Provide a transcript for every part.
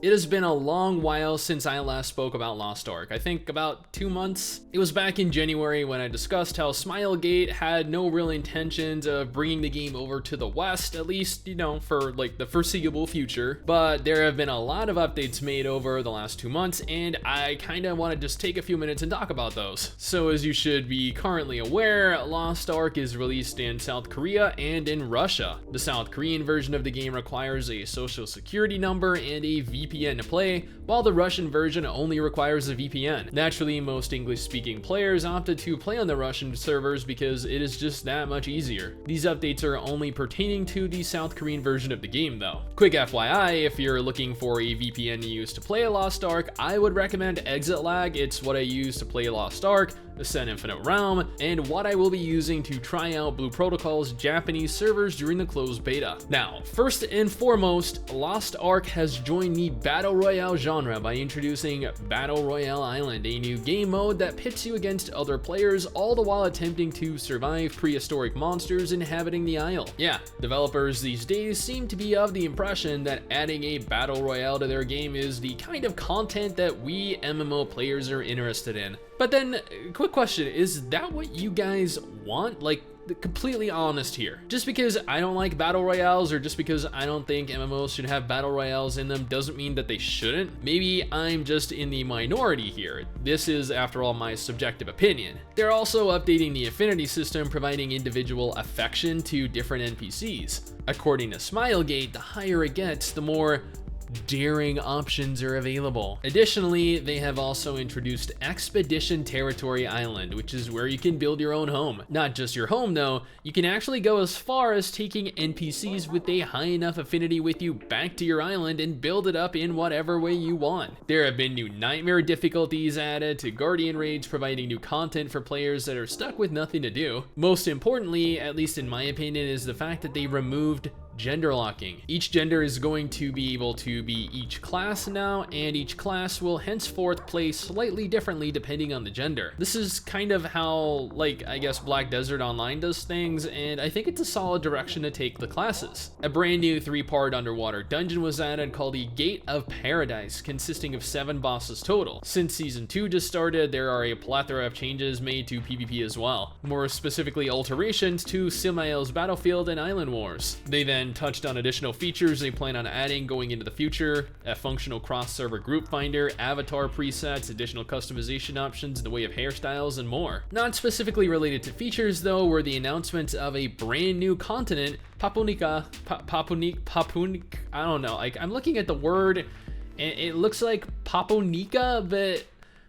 It has been a long while since I last spoke about Lost Ark. I think about 2 months. It was back in January when I discussed how Smilegate had no real intentions of bringing the game over to the West, at least, for like the foreseeable future. But there have been a lot of updates made over the last 2 months, and I kinda want to just take a few minutes and talk about those. So as you should be currently aware, Lost Ark is released in South Korea and in Russia. The South Korean version of the game requires a social security number and a VPN to play, while the Russian version only requires a VPN. Naturally, most English-speaking players opted to play on the Russian servers because it is just that much easier. These updates are only pertaining to the South Korean version of the game though. Quick FYI, if you're looking for a VPN to use to play a Lost Ark, I would recommend Exit Lag. It's what I use to play Lost Ark, Ascent Infinite Realm, and what I will be using to try out Blue Protocol's Japanese servers during the closed beta. Now, first and foremost, Lost Ark has joined the Battle Royale genre by introducing Battle Royale Island, a new game mode that pits you against other players, all the while attempting to survive prehistoric monsters inhabiting the isle. Yeah, developers these days seem to be of the impression that adding a Battle Royale to their game is the kind of content that we MMO players are interested in. But then, quick question, is that what you guys want? Like, completely honest here. Just because I don't like battle royales or just because I don't think MMOs should have battle royales in them doesn't mean that they shouldn't. Maybe I'm just in the minority here. This is, after all, my subjective opinion. They're also updating the Affinity System, providing individual affection to different NPCs. According to Smilegate, the higher it gets, the more daring options are available. Additionally, they have also introduced Expedition Territory Island, which is where you can build your own home. Not just your home though, you can actually go as far as taking NPCs with a high enough affinity with you back to your island and build it up in whatever way you want. There have been new nightmare difficulties added to Guardian Raids, providing new content for players that are stuck with nothing to do. Most importantly, at least in my opinion, is the fact that they removed gender locking. Each gender is going to be able to be each class now, and each class will henceforth play slightly differently depending on the gender. This is kind of how, I guess Black Desert Online does things, and I think it's a solid direction to take the classes. A brand new 3-part underwater dungeon was added called the Gate of Paradise, consisting of 7 bosses total. Since Season 2 just started, there are a plethora of changes made to PvP as well. More specifically, alterations to Simile's Battlefield and Island Wars. They then touched on additional features they plan on adding going into the future: a functional cross-server group finder, avatar presets, additional customization options in the way of hairstyles, and more. Not specifically related to features though were the announcements of a brand new continent, Papunica, I don't know, I'm looking at the word and it looks like Papunica, but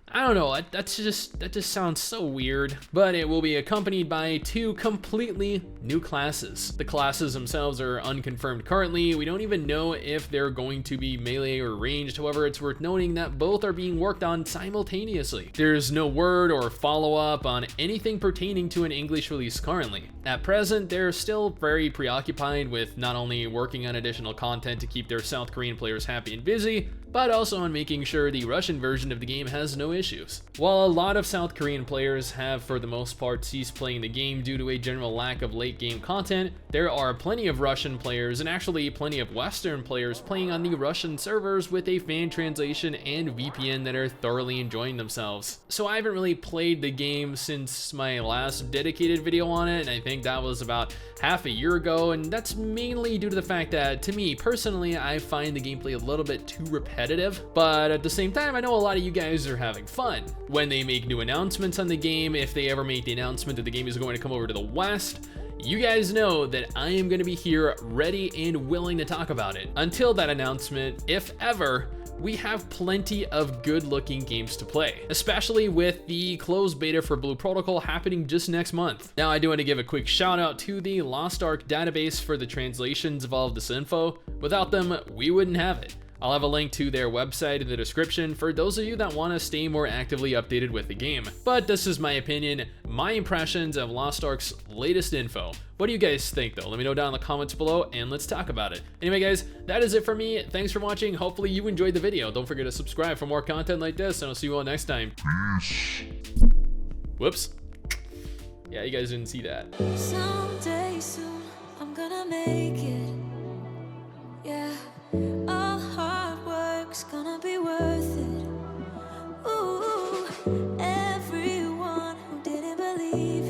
I don't know, that just sounds so weird. But it will be accompanied by 2 completely new classes. The classes themselves are unconfirmed currently. We don't even know if they're going to be melee or ranged. However, it's worth noting that both are being worked on simultaneously. There's no word or follow-up on anything pertaining to an English release currently. At present, they're still very preoccupied with not only working on additional content to keep their South Korean players happy and busy, but also on making sure the Russian version of the game has no issues. While a lot of South Korean players have for the most part ceased playing the game due to a general lack of late game content, there are plenty of Russian players and actually plenty of Western players playing on the Russian servers with a fan translation and VPN that are thoroughly enjoying themselves. So I haven't really played the game since my last dedicated video on it, and I think that was about half a year ago, and that's mainly due to the fact that, to me personally, I find the gameplay a little bit too repetitive, but at the same time, I know a lot of you guys are having fun. When they make new announcements on the game, if they ever make the announcement that the game is going to come over to the West, you guys know that I am going to be here ready and willing to talk about it. Until that announcement, if ever, we have plenty of good-looking games to play, especially with the closed beta for Blue Protocol happening just next month. Now, I do want to give a quick shout out to the Lost Ark database for the translations of all of this info. Without them, we wouldn't have it. I'll have a link to their website in the description for those of you that want to stay more actively updated with the game. But this is my opinion, my impressions of Lost Ark's latest info. What do you guys think though? Let me know down in the comments below and let's talk about it. Anyway guys, that is it for me. Thanks for watching. Hopefully you enjoyed the video. Don't forget to subscribe for more content like this, and I'll see you all next time. Peace. Whoops. Yeah, you guys didn't see that. Someday soon, I'm gonna make it. Yeah. All hard work's gonna be worth it. Ooh, everyone who didn't believe